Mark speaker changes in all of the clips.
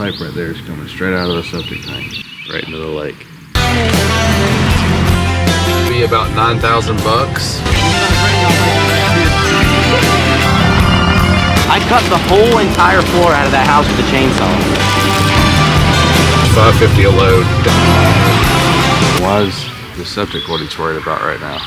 Speaker 1: pipe right there is coming straight out of the septic tank, right into the lake. Be about 9,000 bucks.
Speaker 2: I cut the whole entire floor out of that house with a chainsaw.
Speaker 1: $550 a load. Why is the septic what he's worried about right now?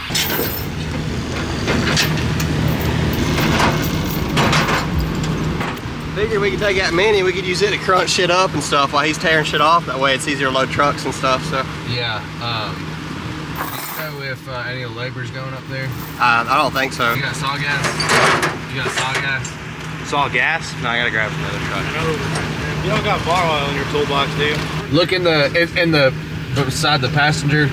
Speaker 3: Figured we could take that mini, we could use it to crunch shit up and stuff while he's tearing shit off. That way it's easier to load trucks and stuff, so.
Speaker 1: Yeah, do you know if any labor's going up there?
Speaker 3: I don't think so.
Speaker 1: You got saw gas? You got saw gas?
Speaker 2: Saw gas? No, I gotta grab another truck.
Speaker 4: You don't got bar oil in your toolbox, do you?
Speaker 1: Look in the beside the passenger,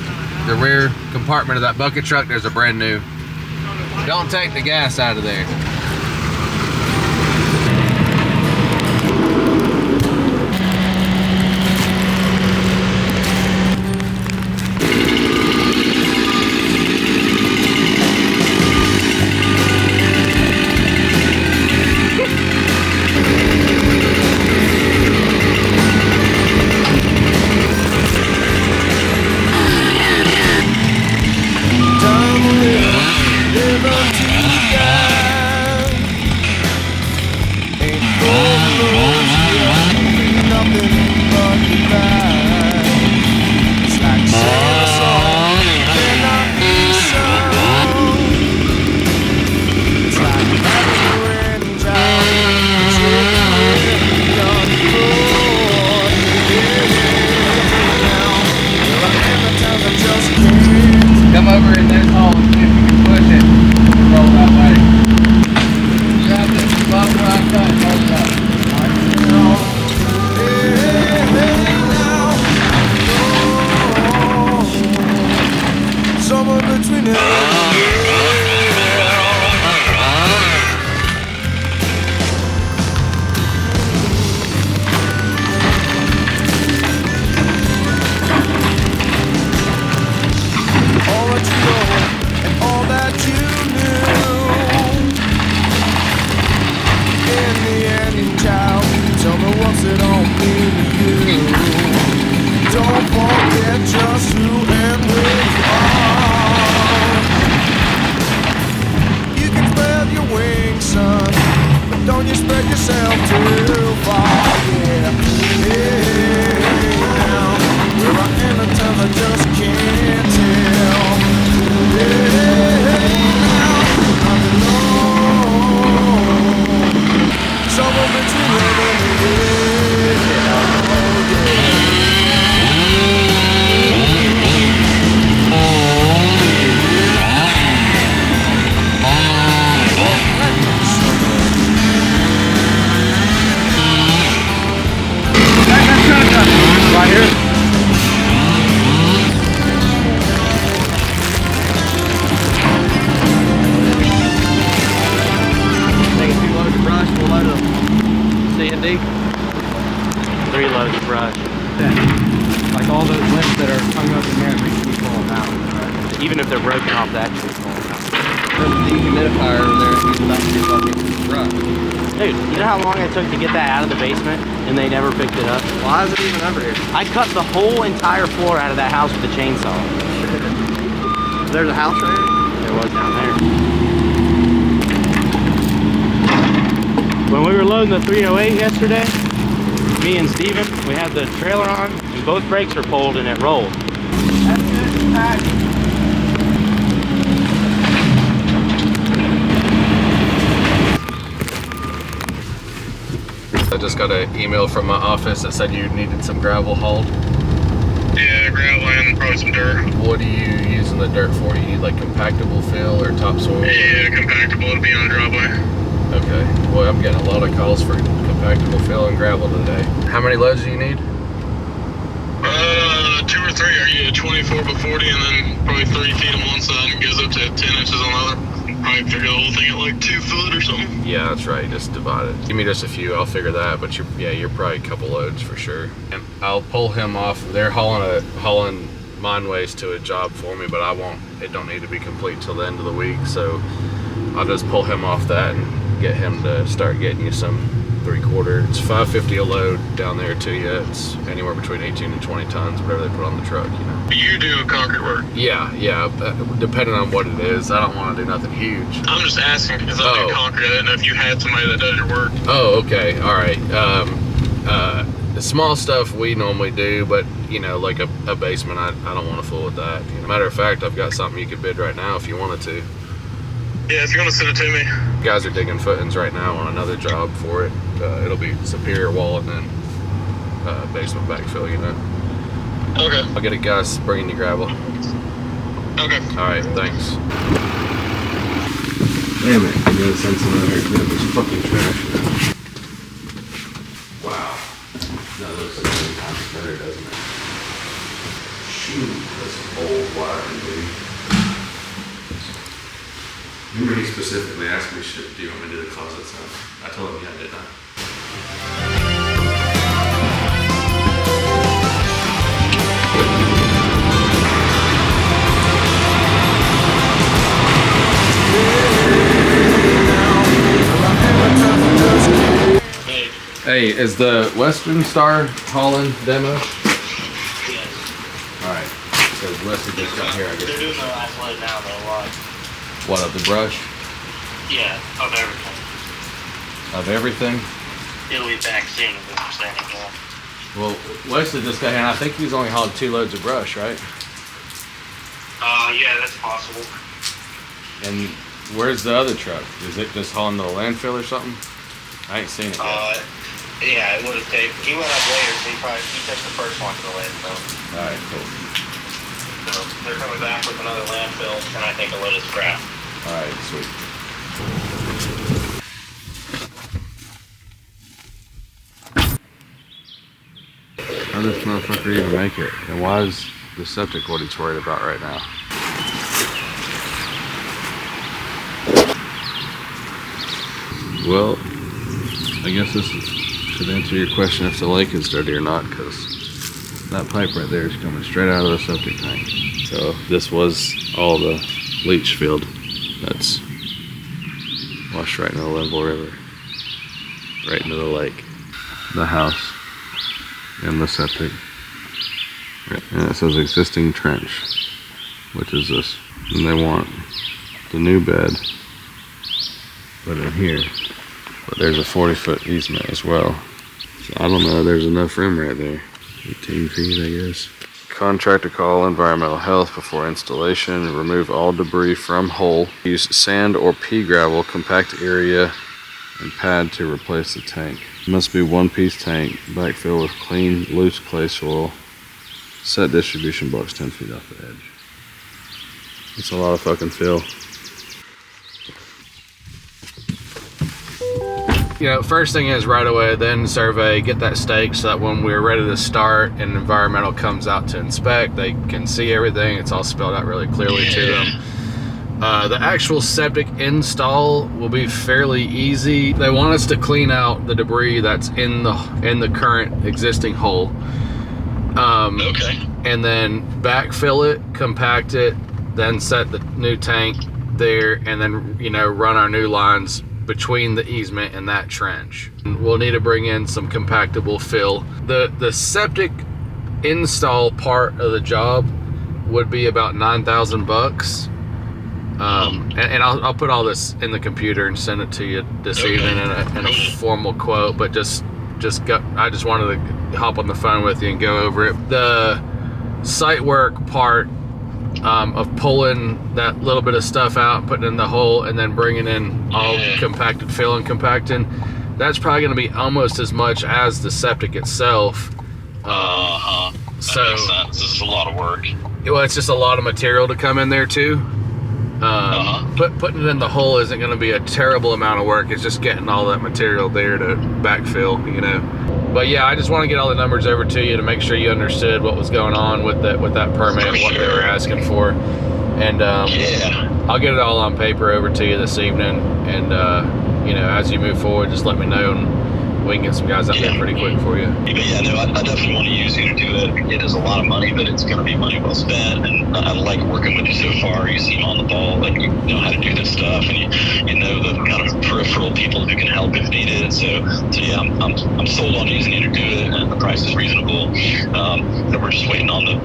Speaker 1: the rear compartment of that bucket truck, there's a brand new. Don't take the gas out of there. Come over in this hole and see if you can push it. Roll that way. Grab this above where I cut and hold it up.
Speaker 5: Somewhere between just who and where you are. You can spread your wings, son, but don't you spread yourself too far, yeah. Hey, now, where I am at times I just can't tell. Hey, now, I'm alone. Somewhere between heaven and hell, oh yeah.
Speaker 2: Right here.
Speaker 3: Take 2 loads of brush, 1 load of C&D.
Speaker 2: 3 loads of brush.
Speaker 4: Like all those limbs that are hung up in there, they should be falling out. Right?
Speaker 2: Even if they're broken off, that should be falling out.
Speaker 3: There's a dehumidifier over there, he's about to do fucking brush.
Speaker 2: Dude, you know how long it took to get that out of the basement and they never picked it up?
Speaker 3: Why is it even under here?
Speaker 2: I cut the whole entire floor out of that house with a chainsaw.
Speaker 3: There's a house right here?
Speaker 2: There was down there. When we were loading the 308 yesterday, me and Steven, we had the trailer on and both brakes were pulled and it rolled.
Speaker 4: That's good.
Speaker 1: I just got an email from my office that said you needed some gravel hauled.
Speaker 6: Yeah, gravel and probably some dirt.
Speaker 1: What are you using the dirt for? You need like compactable fill or topsoil?
Speaker 6: Yeah, compactable to be on the driveway.
Speaker 1: Okay. Well, I'm getting a lot of calls for compactable fill and gravel today. How many loads do you need?
Speaker 6: 2 or 3. Are you 24 by 40 and then probably 3 feet on one side and goes up to 10 inches on the other? Probably figure the whole thing at like 2 foot or something.
Speaker 1: Yeah, that's right. Just divide it. Give me just a few. I'll figure that. But you're probably a couple loads for sure. And I'll pull him off. They're hauling mine waste to a job for me, but I won't. It don't need to be complete till the end of the week. So I'll just pull him off that and get him to start getting you some 3/4. It's $5.50 a load down there to you. It's anywhere between 18 and 20 tons, whatever they put on the truck, you know.
Speaker 6: You do concrete work.
Speaker 1: Yeah, depending on what it is. I don't want to do nothing huge.
Speaker 6: I'm just asking because I do concrete. I didn't know if you had somebody that does your work.
Speaker 1: Oh, okay, all right. The small stuff we normally do, but you know, like a basement, I don't want to fool with that. You know, matter of fact, I've got something you could bid right now if you wanted to.
Speaker 6: Yeah, if you want to send it to me.
Speaker 1: Guys are digging footings right now on another job for it. It'll be superior wall and then basement backfill, you know.
Speaker 6: Okay.
Speaker 1: I'll get a guys bringing you gravel.
Speaker 6: Okay.
Speaker 1: All right, thanks.
Speaker 7: Damn it, I gotta send some other this fucking trash. Wow. That looks a million times better, doesn't it? Shoot, that's old wiring, dude. Remember he specifically asked me, do you want me to do the closet stuff? I told him, yeah, didn't I?
Speaker 1: Hey, is the Western Star hauling demo?
Speaker 2: Yes.
Speaker 1: All right, because Wesley just got here, I
Speaker 2: They're
Speaker 1: guess.
Speaker 2: doing the last load now, though, a lot.
Speaker 1: What, of the brush?
Speaker 2: Yeah, of everything.
Speaker 1: Of everything?
Speaker 2: It'll be back soon, is what I'm saying, yeah.
Speaker 1: Well, Wesley just got here, and I think he's only hauled 2 loads of brush, right?
Speaker 2: Yeah, that's possible.
Speaker 1: And where's the other truck? Is it just hauling to the landfill or something? I ain't seen it yet.
Speaker 2: Yeah, it would have taken. He went up later, so he took the first one to the landfill.
Speaker 1: All right, cool.
Speaker 2: So they're coming back with another landfill, and I think a load of scrap.
Speaker 1: All right, sweet. How does this motherfucker even make it? And why is the septic what he's worried about right now? Well, I guess this should answer your question if the lake is dirty or not, because that pipe right there is coming straight out of the septic tank. So this was all the leach field that's washed right into the Linville River, right into the lake. The house and the septic. And it says existing trench, which is this. And they want the new bed put in here. But there's a 40-foot easement as well. So I don't know, there's enough room right there. 18 feet, I guess. Contractor call environmental health before installation. Remove all debris from hole. Use sand or pea gravel, compact area, and pad to replace the tank. Must be one-piece tank, backfill with clean, loose clay soil. Set distribution blocks 10 feet off the edge. It's a lot of fucking fill. You know, first thing is right away, then survey, get that staked so that when we're ready to start and environmental comes out to inspect, they can see everything. It's all spelled out really clearly to them. The actual septic install will be fairly easy. They want us to clean out the debris that's in the current existing hole.
Speaker 6: Okay.
Speaker 1: And then backfill it, compact it, then set the new tank there, and then, you know, run our new lines between the easement and that trench. We'll need to bring in some compactable fill. The septic install part of the job would be about $9,000. And I'll put all this in the computer and send it to you this evening in a formal quote, but I just wanted to hop on the phone with you and go over it. The site work part of pulling that little bit of stuff out and putting it in the hole and then bringing in all compacted fill and compacting, that's probably going to be almost as much as the septic itself.
Speaker 6: That makes sense. This is a lot of work.
Speaker 1: Well, it's just a lot of material to come in there too. Putting it in the hole isn't going to be a terrible amount of work. It's just getting all that material there to backfill, you know. But yeah, I just want to get all the numbers over to you to make sure you understood what was going on with that permit and what they were asking for. And I'll get it all on paper over to you this evening. And you know, as you move forward, just let me know, and we can get some guys out there pretty quick for you.
Speaker 6: But yeah, no, I definitely want to use you to do it. It is a lot of money, but it's going to be money well spent. And I like working with you so far. You seem on the ball, like you know how to do this stuff, and you know the kind of peripheral people who can help if needed. So yeah, I'm sold on using you to do it, and the price is reasonable. So we're just waiting on the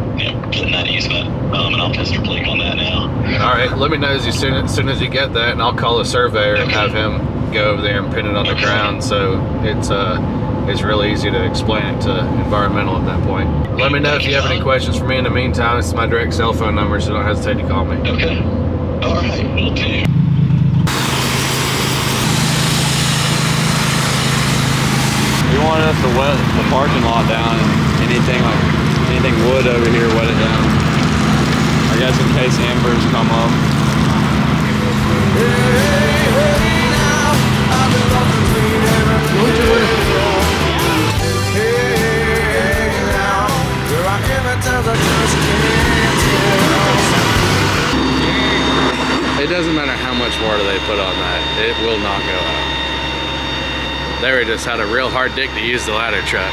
Speaker 6: getting that easement, and I'll pester Blake on that now.
Speaker 1: All right, let me know as soon as you get that, and I'll call a surveyor and have him go over there and pin it on the ground, so it's really easy to explain it to environmental at that point. Let me know if you have any questions for me in the meantime. It's my direct cell phone number, so don't hesitate to call me.
Speaker 6: Okay. All right. Will do.
Speaker 2: You wanted us to wet the parking lot down and anything wood over here, wet it down. I guess in case embers come up.
Speaker 1: It doesn't matter how much water they put on that, it will not go out. Larry just had a real hard dick to use the ladder truck.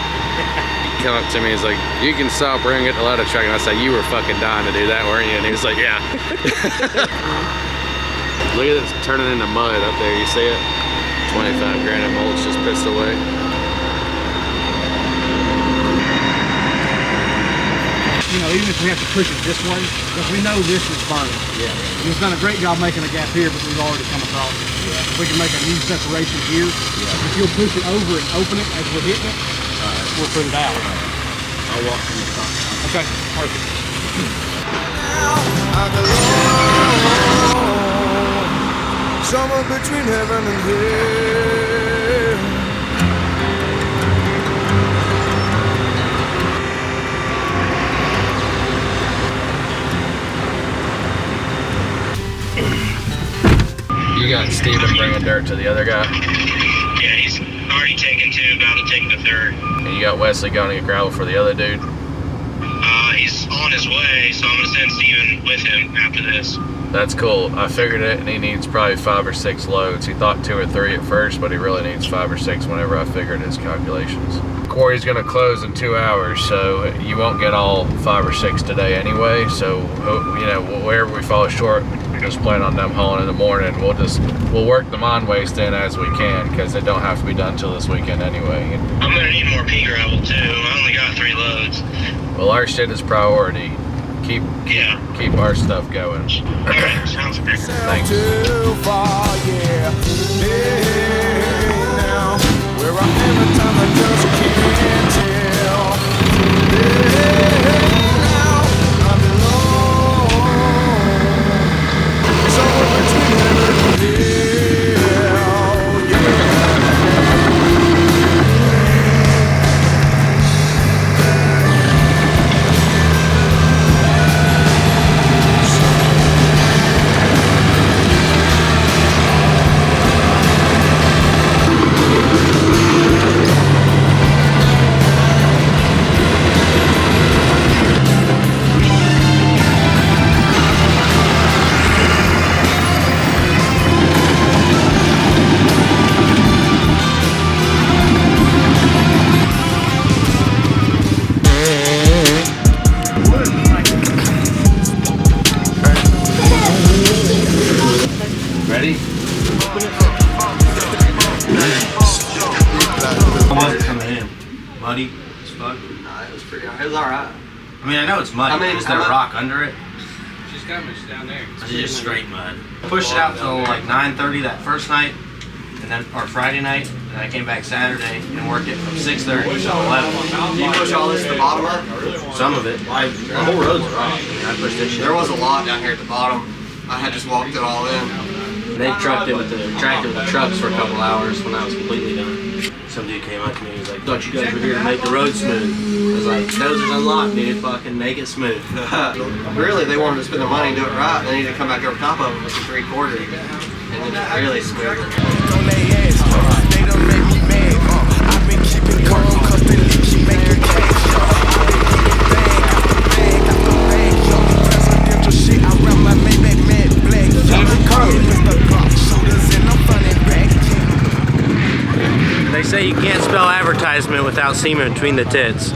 Speaker 1: He came up to me, he's like, "You can stop, we're gonna get the ladder truck." And I said, "You were fucking dying to do that, weren't you?" And he was like, "Yeah." Look at this turning into mud up there, you see it? 25 grand in mulch just pissed away.
Speaker 4: You know, even if we have to push it this way, because we know this is burning. Yeah. He's done a great job making a gap here, but we've already come across it. Yeah. If we can make a new separation here, if you'll push it over and open it as we're hitting it, we'll put it out.
Speaker 1: I'll walk from the top.
Speaker 4: Okay, perfect.
Speaker 5: Somewhere between heaven and hell.
Speaker 1: You got Steven bringing dirt to the other guy?
Speaker 6: Yeah, he's already taken two, about to take the third.
Speaker 1: And you got Wesley going to get gravel for the other dude?
Speaker 6: He's on his way, so I'm gonna send Steven with him after this.
Speaker 1: That's cool. I figured it, and he needs probably 5 or 6 loads. He thought 2 or 3 at first, but he really needs 5 or 6 whenever I figured his calculations. Quarry's gonna close in 2 hours, so you won't get all 5 or 6 today anyway. So, you know, wherever we fall short, just plan on them hauling in the morning. We'll work the mine waste in as we can, because it don't have to be done till this weekend anyway.
Speaker 6: I'm gonna need more pea gravel too. I only got 3 loads.
Speaker 1: Well, our shit is priority. Keep our stuff going.
Speaker 6: Alright, sounds good.
Speaker 1: Thanks.
Speaker 5: Too far, yeah. Hey, now, where I am at time I just can't tell. Hey, now, I'm alone. Somewhere between heaven and hell, yeah.
Speaker 1: Ready?
Speaker 8: Coming in muddy as fuck.
Speaker 3: It was pretty. It was all right.
Speaker 8: I mean, I know it's muddy. Is there a rock under it?
Speaker 1: She's coming. She's down there.
Speaker 8: It's just straight mud. Pushed it out till like 9:30 that first night, and then or Friday night, and I came back Saturday and worked it from 6:30 till 11.
Speaker 3: You push all this to the bottom up?
Speaker 8: Some of it. The whole road's rock. I mean, I pushed this shit.
Speaker 3: There was a lot down here at the bottom. I had just walked it all in.
Speaker 8: They trucked it with the tractor with the trucks for a couple hours when I was completely done. Some dude came up to me, he was like, "Thought you guys were here to make the road smooth." I was like, "Dozer's unlocked, dude. Fucking make it smooth."
Speaker 3: Really, they wanted to spend the money and do it right. They need to come back over top of it with the 3/4 and then just really smooth it.
Speaker 5: They don't make me mad. I've been keeping calm, cause they keep making cash. Presidential shit, I run my Maybach mad black.
Speaker 8: They say you can't spell without semen between the tits.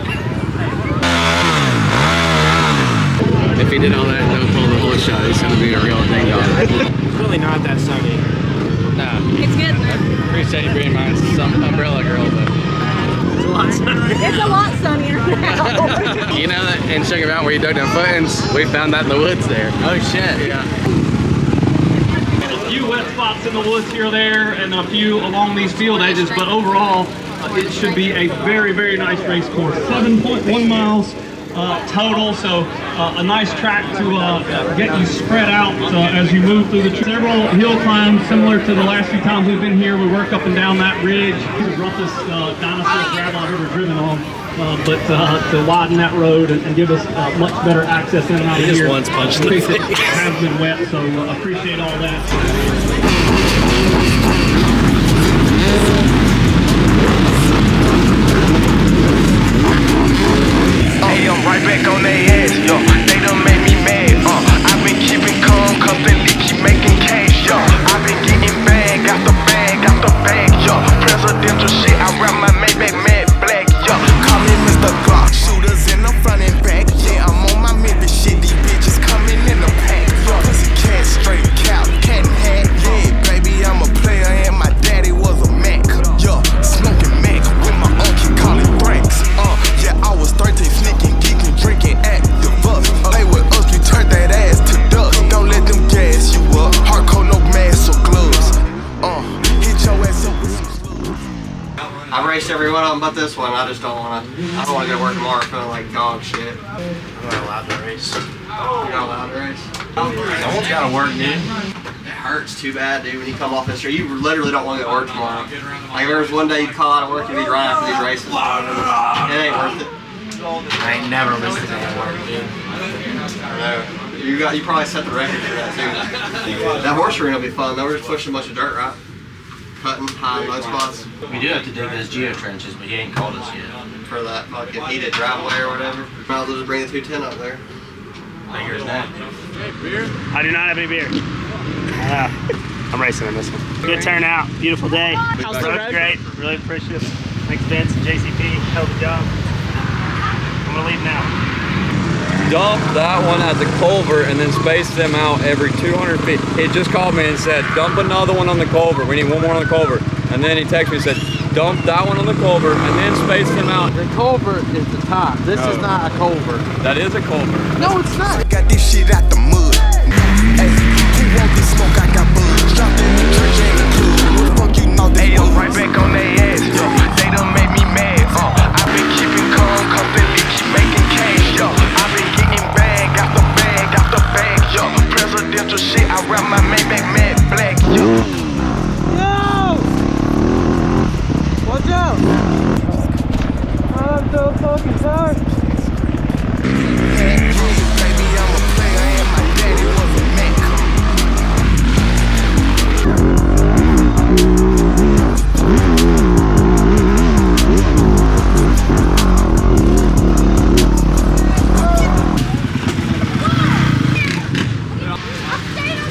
Speaker 2: If he did all that, don't pull the whole shot. He's gonna be a real ding dong.
Speaker 8: It's really not that sunny.
Speaker 2: Nah.
Speaker 9: It's good.
Speaker 2: I appreciate you bringing mine. Some umbrella girl, but
Speaker 8: It's a lot sunnier.
Speaker 9: It's a lot sunnier now.
Speaker 2: you know that in Sugar Mountain where you dug them footings, we found that in the woods there.
Speaker 8: Oh shit.
Speaker 2: Yeah.
Speaker 10: A few wet spots in the woods here or there, and a few along these field edges, but overall, it should be a very, very nice race course. 7.1 miles total, so a nice track to get you spread out as you move through the several hill climbs, similar to the last few times we've been here. We work up and down that ridge. The roughest dinosaur gravel I've ever driven on. But to widen that road and give us much better access in and out of here.
Speaker 8: He just once punched the face.
Speaker 10: It has been wet, so appreciate all that.
Speaker 5: Hey, I'm right back on their ass, yo. They done made me mad, I've been keeping calm, cause they keep making cash, yo. I've been getting bag after bag after bag, yo. Presidential shit, I rap my Maybach matte black, yo. Call me Mr. Glock. Shooters in the front and back, yeah. I'm on my Memphis shit, these bitches coming in the pack, yo. Pussy cat, straight cow, cat and hat, yeah. Baby, I'm a player and my daddy was a Mac, yo. Smoking Mac with my uncle, call it Thrax, yeah. I was 13, sneaking, geeking, drinking, active us. Play with us, we turn that ass to dust. Don't let them gas you up. Hardcore, no mask or gloves. Hit your ass up with some slugs.
Speaker 3: I've raced every one of them but this one. I just don't want to. I don't want to go to work tomorrow feeling like dog shit.
Speaker 8: I'm not allowed to race.
Speaker 3: You're not allowed to race.
Speaker 8: Someone's gotta work, dude.
Speaker 3: It hurts too bad, dude, when you come off this street. You literally don't want to go to work tomorrow. Like, if there was one day you'd call out of work, you'd be grinding for these races. It ain't worth it.
Speaker 8: I ain't never missed a day at work, dude.
Speaker 3: I know. You probably set the record for that, too. That horse arena will be fun, though. We're just pushing a bunch of dirt, right? Cutting high low spots.
Speaker 8: We do have to dig those geo trenches, but he ain't called us yet.
Speaker 3: For that fucking heated driveway or whatever. Might as well just bring the 210 up there.
Speaker 8: Bigger than that.
Speaker 10: I do not have any beer. I'm racing on this one. Good turnout, beautiful day.
Speaker 9: How's the road?
Speaker 10: Great, really appreciative. Thanks Vince and JCP, hell of a job. I'm gonna leave now.
Speaker 2: Dump that one at the culvert and then space them out every 200 feet. He just called me and said, dump another one on the culvert. We need one more on the culvert. And then he texted me and said, dump that one on the culvert and then space them out.
Speaker 4: The culvert is the top. This is not a culvert.
Speaker 2: That is a culvert.
Speaker 4: No, it's not.
Speaker 5: Got this shit out the mud. Hey, who want this smoke? I got buzz. Dropped in the church in the club. Fuck you know this. Hey, I'm right back on their ass, yo. They done made me mad, I've been keeping calm, cause they keep making cash, yo. I've been getting bag after bag after bag, yo. Presidential shit, I rap my Maybach matte black, yo.
Speaker 4: Watch out! I'm so fucking tired.
Speaker 5: Baby, I'm a player and my daddy was a Mac.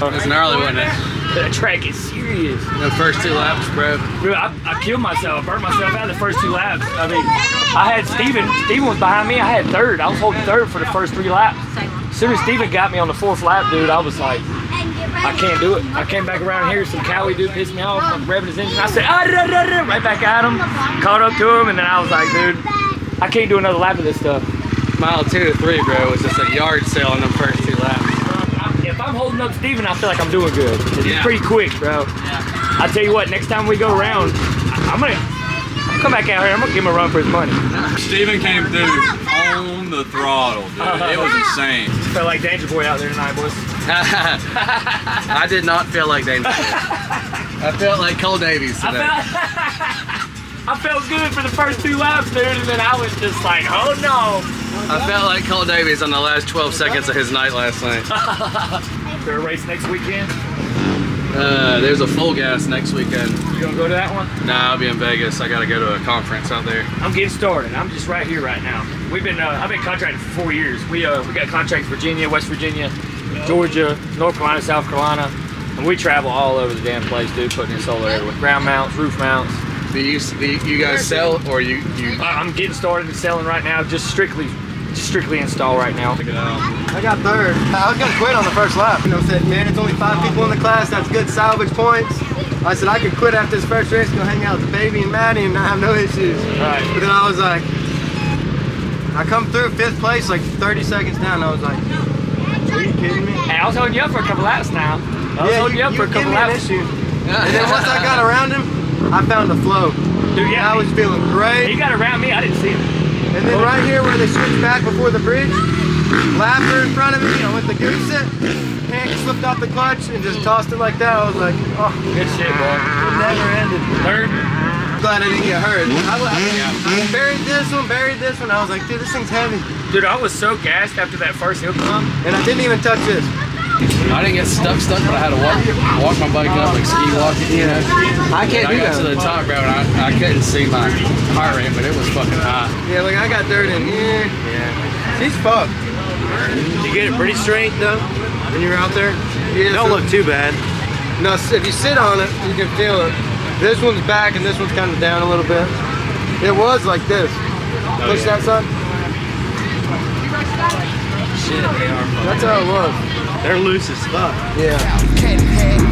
Speaker 2: It's gnarly, wasn't it?
Speaker 10: That track is serious.
Speaker 2: The first 2 laps, bro.
Speaker 10: Bro, I killed myself, burnt myself out the first 2 laps. I mean, I had Steven was behind me, I had third. I was holding third for the first 3 laps. As soon as Steven got me on the 4th lap, dude, I was like, I can't do it. I came back around here, some Cowie dude pissed me off, I'm revving his engine. I said, right back at him, caught up to him, and then I was like, dude, I can't do another lap of this stuff.
Speaker 2: Mile 2 to 3, bro, was just a yard sale on the first 2 laps.
Speaker 10: If I'm holding up Steven, I feel like I'm doing good. It's
Speaker 2: Yeah.
Speaker 10: pretty quick, bro.
Speaker 2: Yeah.
Speaker 10: I tell you what, next time we go around, I'm gonna come back out here. I'm gonna give him a run for his money.
Speaker 2: Steven came through on the throttle, dude. It was insane.
Speaker 10: Felt like Danger Boy out there tonight, boys.
Speaker 2: I did not feel like Danger. I felt like Cole Davies today.
Speaker 10: I felt good for the first 2 laps, dude, and then I was just like, oh no.
Speaker 2: I felt like Cole Davies on the last 12 seconds of his night last night.
Speaker 10: Is there a race next weekend?
Speaker 2: There's a full gas next weekend.
Speaker 10: You gonna go to that one?
Speaker 2: Nah, I'll be in Vegas. I gotta go to a conference out there.
Speaker 10: I'm getting started. I'm just right here right now. We've been I've been contracted for 4 years. We got contracts Virginia, West Virginia, Georgia, North Carolina, South Carolina, and we travel all over the damn place, dude, putting in solar everywhere. Ground mounts, roof mounts,
Speaker 1: Do you guys sell or you?
Speaker 11: I'm getting started in selling right now. Just strictly install right now.
Speaker 3: I got third. I was gonna quit on the first lap. You know, said, man, it's only 5 people in the class. That's good salvage points. I said I could quit after this first race, go hang out with the baby and Maddie, and not have no issues.
Speaker 11: Right.
Speaker 3: But then I was like, I come through 5th place, like 30 seconds down. I was like, are you kidding me?
Speaker 11: Hey, I was holding you up for a couple laps now. I was holding you up for a couple laps.
Speaker 3: And then once I got around him, I found the flow.
Speaker 11: Dude, yeah,
Speaker 3: I was feeling great.
Speaker 11: He got around me. I didn't see him.
Speaker 3: And then right here where they switched back before the bridge, Lapper in front of me, I went to goose it, hand slipped off the clutch and just tossed it like that. I was like, oh.
Speaker 11: Good shit, boy.
Speaker 3: It never ended.
Speaker 11: Third.
Speaker 3: Glad I didn't get hurt. I buried this one. I was like, dude, this thing's heavy.
Speaker 11: Dude, I was so gassed after that first hill climb.
Speaker 3: And I didn't even touch this.
Speaker 1: I didn't get stuck, but I had to walk my bike up like ski walking. You know?
Speaker 3: I can't do
Speaker 1: I got
Speaker 3: that.
Speaker 1: to the top, bro, and I couldn't see my heart rate, but it was fucking high.
Speaker 3: Yeah, like I got dirt in here.
Speaker 11: Yeah.
Speaker 3: She's fucked.
Speaker 8: Did you get it pretty straight though?
Speaker 3: When you were out there? Yeah,
Speaker 8: Don't look too bad.
Speaker 3: No, if you sit on it, you can feel it. This one's back and this one's kind of down a little bit. It was like this. Push that, son.
Speaker 8: Shit, they are fucking.
Speaker 3: That's how it was.
Speaker 8: They're loose as fuck.
Speaker 3: Yeah.
Speaker 5: Can't hang